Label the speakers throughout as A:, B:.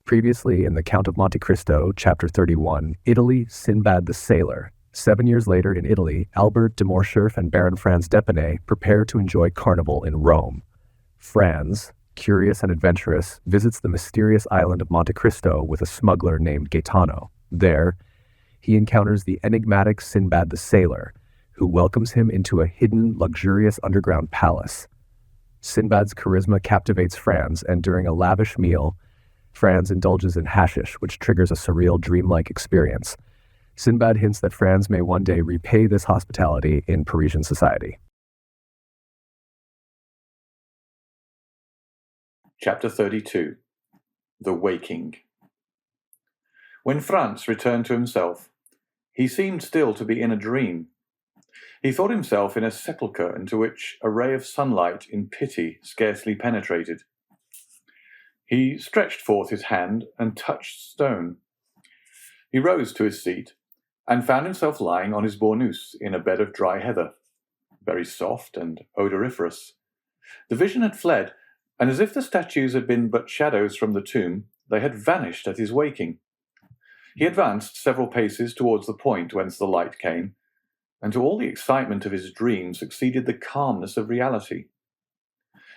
A: Previously in The Count of Monte Cristo, Chapter 31, Italy, Sinbad the Sailor. 7 years later in Italy, Albert de Morcerf and Baron Franz d'Epinay prepare to enjoy Carnival in Rome. Franz, curious and adventurous, visits the mysterious island of Monte Cristo with a smuggler named Gaetano. There, he encounters the enigmatic Sinbad the Sailor, who welcomes him into a hidden, luxurious underground palace. Sinbad's charisma captivates Franz, and during a lavish meal, Franz indulges in hashish, which triggers a surreal, dreamlike experience. Sinbad hints that Franz may one day repay this hospitality in Parisian society.
B: Chapter 32. The Waking. When Franz returned to himself, he seemed still to be in a dream. He thought himself in a sepulchre into which a ray of sunlight in pity scarcely penetrated. He stretched forth his hand and touched stone. He rose to his seat and found himself lying on his bournous in a bed of dry heather, very soft and odoriferous. The vision had fled, and as if the statues had been but shadows from the tomb, they had vanished at his waking. He advanced several paces towards the point whence the light came, and to all the excitement of his dream succeeded the calmness of reality.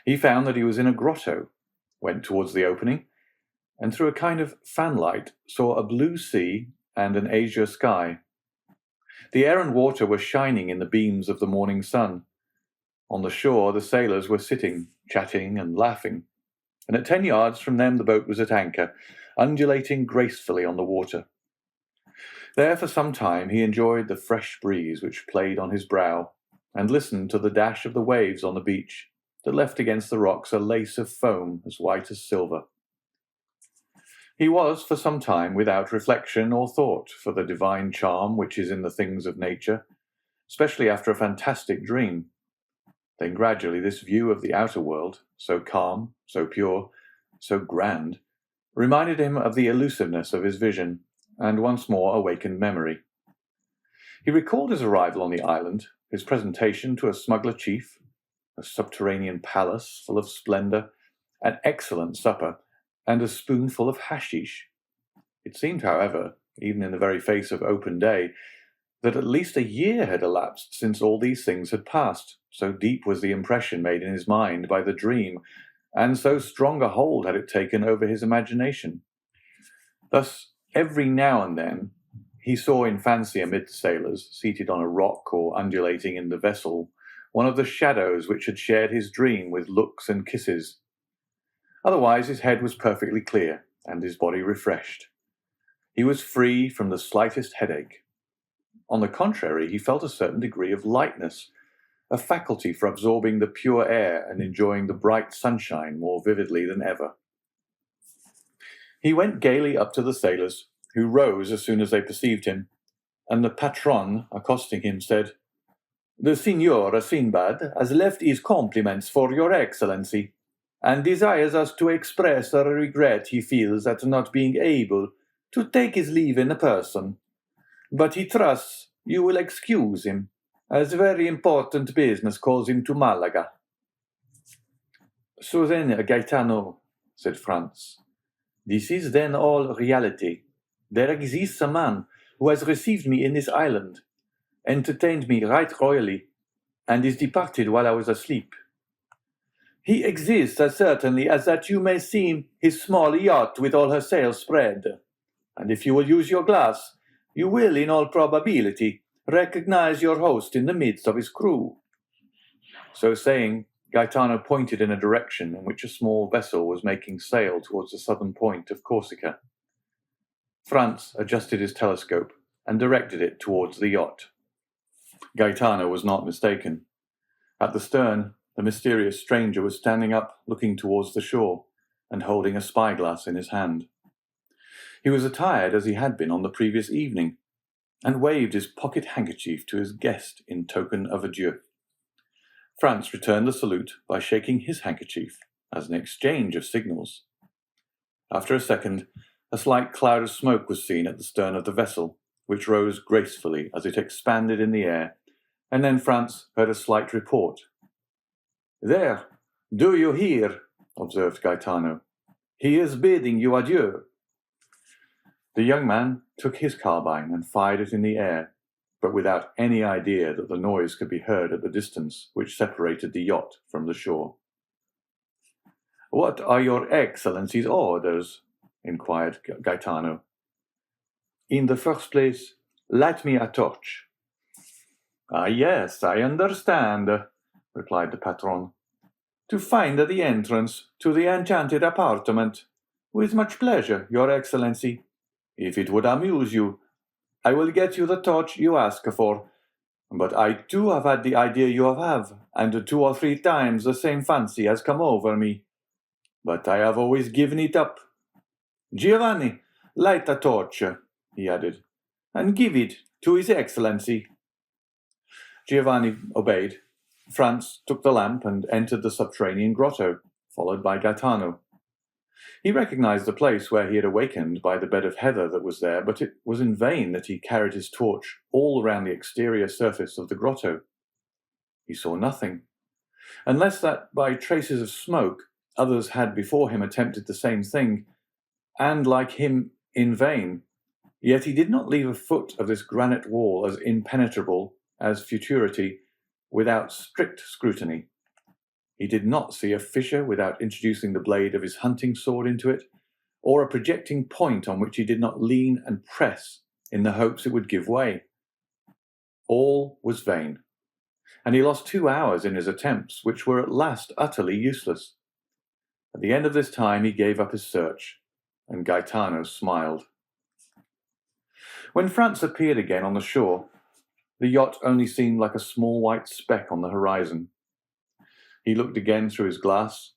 B: He found that he was in a grotto, went towards the opening, and through a kind of fanlight saw a blue sea and an azure sky. The air and water were shining in the beams of the morning sun. On the shore the sailors were sitting, chatting and laughing, and at 10 yards from them the boat was at anchor, undulating gracefully on the water. There for some time he enjoyed the fresh breeze which played on his brow, and listened to the dash of the waves on the beach, that left against the rocks a lace of foam as white as silver. He was for some time without reflection or thought for the divine charm which is in the things of nature, especially after a fantastic dream. Then gradually this view of the outer world, so calm, so pure, so grand, reminded him of the elusiveness of his vision, and once more awakened memory. He recalled his arrival on the island, his presentation to a smuggler chief, a subterranean palace full of splendor, an excellent supper, and a spoonful of hashish. It seemed, however, even in the very face of open day, that at least a year had elapsed since all these things had passed, so deep was the impression made in his mind by the dream, and so strong a hold had it taken over his imagination. Thus, every now and then, he saw in fancy amid the sailors, seated on a rock or undulating in the vessel, one of the shadows which had shared his dream with looks and kisses. Otherwise his head was perfectly clear, and his body refreshed. He was free from the slightest headache. On the contrary, he felt a certain degree of lightness, a faculty for absorbing the pure air and enjoying the bright sunshine more vividly than ever. He went gaily up to the sailors, who rose as soon as they perceived him, and the patron, accosting him, said, "The Signor Sinbad has left his compliments for your Excellency, and desires us to express a regret he feels at not being able to take his leave in person. But he trusts you will excuse him, as very important business calls him to Malaga." "So then, Gaetano," said Franz, "this is then all reality. There exists a man who has received me in this island, entertained me right royally, and is departed while I was asleep. He exists as certainly as that you may see his small yacht with all her sails spread, and if you will use your glass, you will, in all probability, recognize your host in the midst of his crew." So saying, Gaetano pointed in a direction in which a small vessel was making sail towards the southern point of Corsica. Franz adjusted his telescope and directed it towards the yacht. Gaetano was not mistaken. At the stern, the mysterious stranger was standing up, looking towards the shore, and holding a spyglass in his hand. He was attired as he had been on the previous evening, and waved his pocket handkerchief to his guest in token of adieu. Franz returned the salute by shaking his handkerchief, as an exchange of signals. After a second, a slight cloud of smoke was seen at the stern of the vessel, which rose gracefully as it expanded in the air, and then Franz heard a slight report. "There, do you hear?" observed Gaetano. "He is bidding you adieu, The young man took his carbine and fired it in the air, but without any idea that the noise could be heard at the distance which separated the yacht from the shore. "What are your Excellency's orders?" inquired Gaetano. "In the first place, light me a torch." "Ah, yes, I understand," replied the patron. "To find the entrance to the enchanted apartment. With much pleasure, your Excellency. If it would amuse you, I will get you the torch you ask for. But I too have had the idea you have, and 2 or 3 times the same fancy has come over me. But I have always given it up. Giovanni, light a torch," he added, "and give it to His Excellency." Giovanni obeyed. Franz took the lamp and entered the subterranean grotto, followed by Gaetano. He recognized the place where he had awakened by the bed of heather that was there, but it was in vain that he carried his torch all around the exterior surface of the grotto. He saw nothing, unless that by traces of smoke others had before him attempted the same thing, and like him in vain. Yet he did not leave a foot of this granite wall as impenetrable as futurity without strict scrutiny. He did not see a fissure without introducing the blade of his hunting sword into it, or a projecting point on which he did not lean and press in the hopes it would give way. All was vain, and he lost 2 hours in his attempts, which were at last utterly useless. At the end of this time he gave up his search, and Gaetano smiled. When Franz appeared again on the shore, the yacht only seemed like a small white speck on the horizon. He looked again through his glass,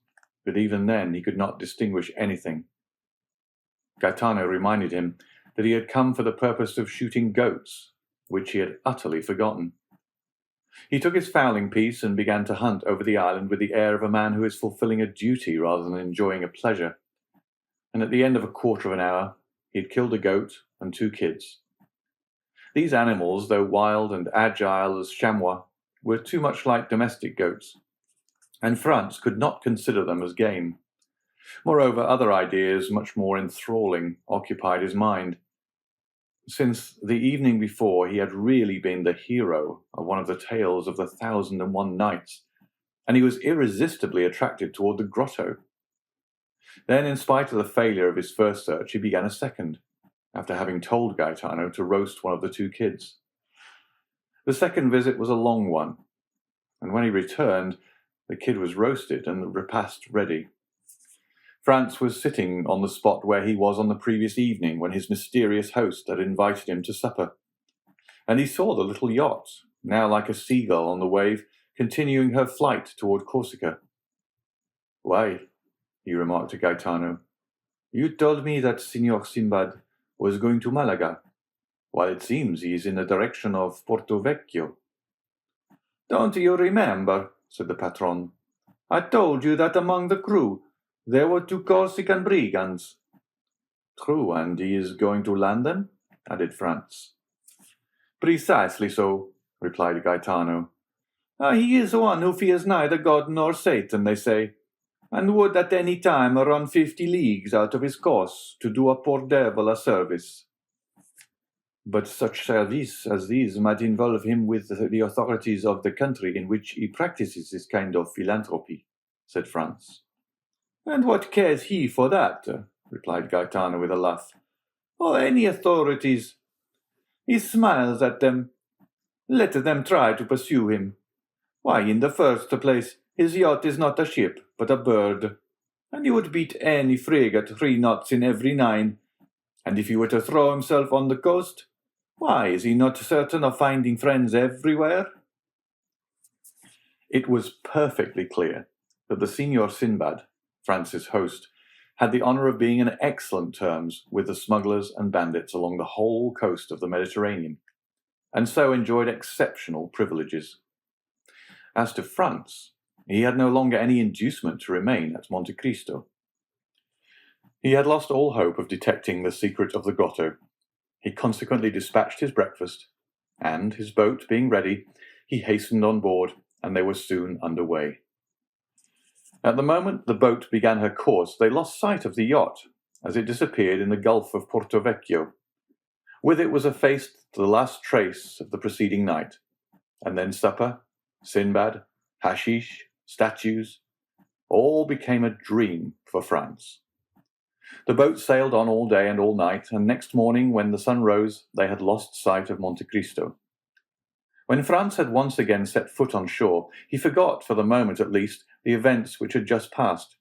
B: but even then he could not distinguish anything. Gaetano reminded him that he had come for the purpose of shooting goats, which he had utterly forgotten. He took his fowling piece and began to hunt over the island with the air of a man who is fulfilling a duty rather than enjoying a pleasure. And at the end of a quarter of an hour, he had killed a goat and 2 kids. These animals, though wild and agile as chamois, were too much like domestic goats, and Franz could not consider them as game. Moreover, other ideas, much more enthralling, occupied his mind. Since the evening before, he had really been the hero of one of the tales of the 1001 Nights, and he was irresistibly attracted toward the grotto. Then, in spite of the failure of his first search, he began a second, after having told Gaetano to roast one of the 2 kids. The second visit was a long one, and when he returned, the kid was roasted and the repast ready. Franz was sitting on the spot where he was on the previous evening when his mysterious host had invited him to supper, and he saw the little yacht, now like a seagull on the wave, continuing her flight toward Corsica. "Why," he remarked to Gaetano, "you told me that Signor Sinbad was going to Malaga, while it seems he is in the direction of Porto Vecchio." "Don't you remember," said the patron, "I told you that among the crew there were 2 Corsican brigands." "True, and he is going to land them?" added Franz. "Precisely so," replied Gaetano. "He is one who fears neither God nor Satan, they say, and would at any time run 50 leagues out of his course to do a poor devil a service." "But such service as these might involve him with the authorities of the country in which he practices this kind of philanthropy," said Franz. "And what cares he for that?" replied Gaetano with a laugh. "Or any authorities? He smiles at them. Let them try to pursue him. Why, in the first place, his yacht is not a ship, but a bird, and he would beat any frigate 3 knots in every 9. And if he were to throw himself on the coast, why, is he not certain of finding friends everywhere?" It was perfectly clear that the Signor Sinbad, Franz's host, had the honour of being in excellent terms with the smugglers and bandits along the whole coast of the Mediterranean, and so enjoyed exceptional privileges. As to Franz, he had no longer any inducement to remain at Monte Cristo. He had lost all hope of detecting the secret of the grotto. He consequently dispatched his breakfast, and, his boat being ready, he hastened on board, and they were soon under way. At the moment the boat began her course, they lost sight of the yacht, as it disappeared in the Gulf of Porto Vecchio. With it was effaced the last trace of the preceding night, and then supper, Sinbad, Hashish, statues, all became a dream for Franz. The boat sailed on all day and all night, and next morning, when the sun rose, they had lost sight of Monte Cristo. When Franz had once again set foot on shore, he forgot, for the moment at least, the events which had just passed,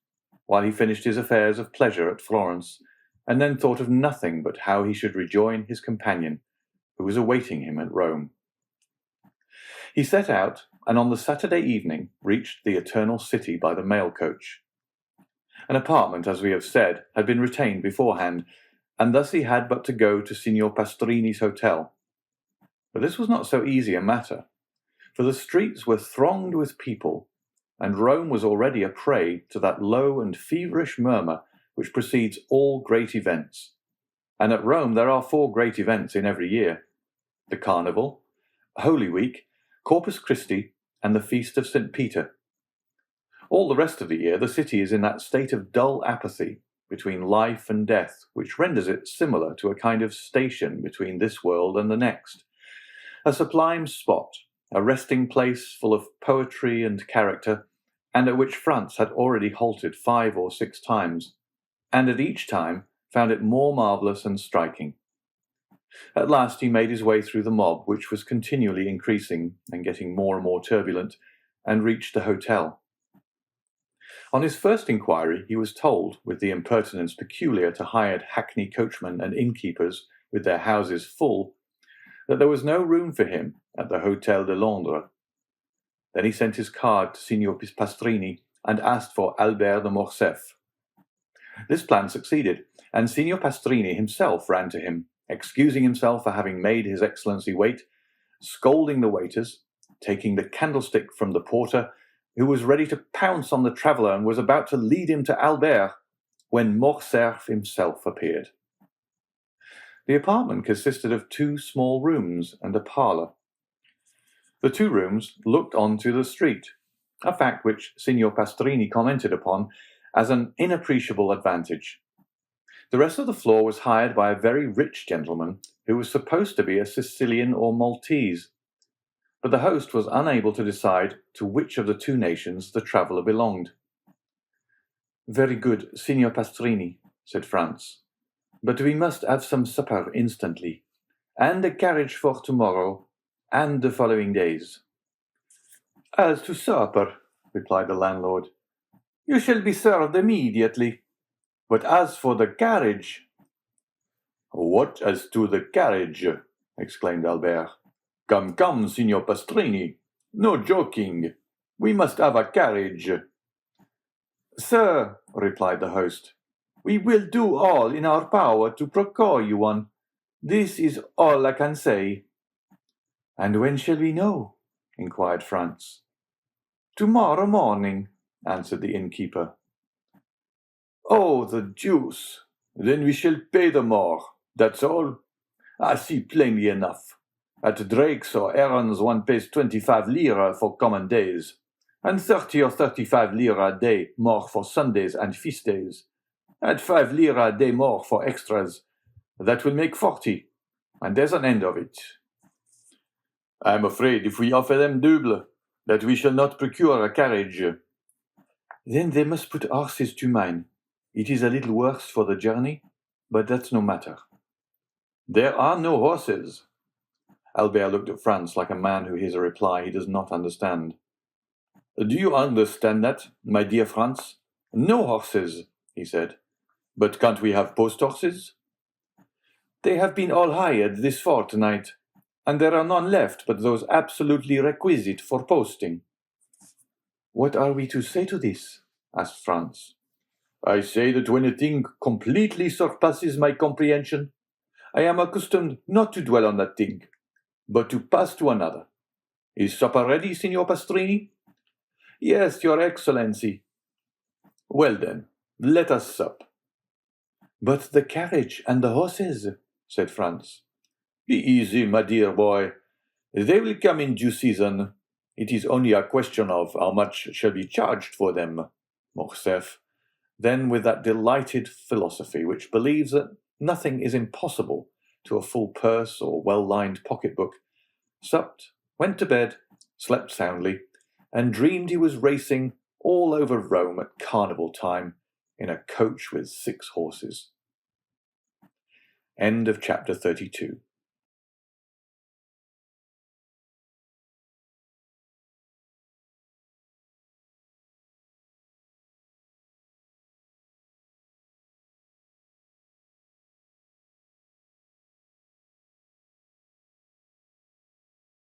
B: while he finished his affairs of pleasure at Florence, and then thought of nothing but how he should rejoin his companion, who was awaiting him at Rome. He set out, and on the Saturday evening reached the Eternal City by the mail coach. An apartment, as we have said, had been retained beforehand, and thus he had but to go to Signor Pastrini's hotel. But this was not so easy a matter, for the streets were thronged with people, and Rome was already a prey to that low and feverish murmur which precedes all great events. And at Rome there are 4 great events in every year: the Carnival, Holy Week, Corpus Christi, and the Feast of St. Peter. All the rest of the year the city is in that state of dull apathy between life and death, which renders it similar to a kind of station between this world and the next, a sublime spot, a resting place full of poetry and character, and at which Franz had already halted 5 or 6 times, and at each time found it more marvellous and striking. At last he made his way through the mob, which was continually increasing and getting more and more turbulent, and reached the hotel. On his first inquiry, he was told, with the impertinence peculiar to hired hackney coachmen and innkeepers with their houses full, that there was no room for him at the Hotel de Londres. Then he sent his card to Signor Pastrini and asked for Albert de Morcerf. This plan succeeded, and Signor Pastrini himself ran to him, excusing himself for having made His Excellency wait, scolding the waiters, taking the candlestick from the porter, who was ready to pounce on the traveller and was about to lead him to Albert, when Morcerf himself appeared. The apartment consisted of 2 small rooms and a parlour. The 2 rooms looked onto the street, a fact which Signor Pastrini commented upon as an inappreciable advantage. The rest of the floor was hired by a very rich gentleman who was supposed to be a Sicilian or Maltese, but the host was unable to decide to which of the 2 nations the traveller belonged. "Very good, Signor Pastrini," said Franz, "but we must have some supper instantly, and a carriage for tomorrow and the following days." "As to supper," replied the landlord, "you shall be served immediately. But as for the carriage—" "What as to the carriage?" exclaimed Albert. "Come, come, Signor Pastrini, no joking. We must have a carriage." "Sir," replied the host, "we will do all in our power to procure you one. This is all I can say." "And when shall we know?" inquired Franz. "Tomorrow morning," answered the innkeeper. "Oh, the deuce! Then we shall pay the more, that's all. I see plainly enough. At Drake's or Aaron's one pays 25 lire for common days, and 30 or 35 lire a day more for Sundays and feast days. At 5 lire a day more for extras, that will make 40, and there's an end of it. I am afraid if we offer them double, that we shall not procure a carriage." "Then they must put horses to mine. It is a little worse for the journey, but that's no matter." "There are no horses." Albert looked at Franz like a man who hears a reply he does not understand. "Do you understand that, my dear Franz? No horses," he said. "But can't we have post horses?" "They have been all hired this fortnight, and there are none left but those absolutely requisite for posting." "What are we to say to this?" asked Franz. "I say that when a thing completely surpasses my comprehension, I am accustomed not to dwell on that thing, but to pass to another. Is supper ready, Signor Pastrini?" "Yes, Your Excellency." "Well then, let us sup." "But the carriage and the horses," said Franz. "Be easy, my dear boy. They will come in due season. It is only a question of how much shall be charged for them, Morcerf. Then, with that delighted philosophy which believes that nothing is impossible to a full purse or well-lined pocketbook, supped, went to bed, slept soundly, and dreamed he was racing all over Rome at carnival time in a coach with 6 horses. End of chapter 32.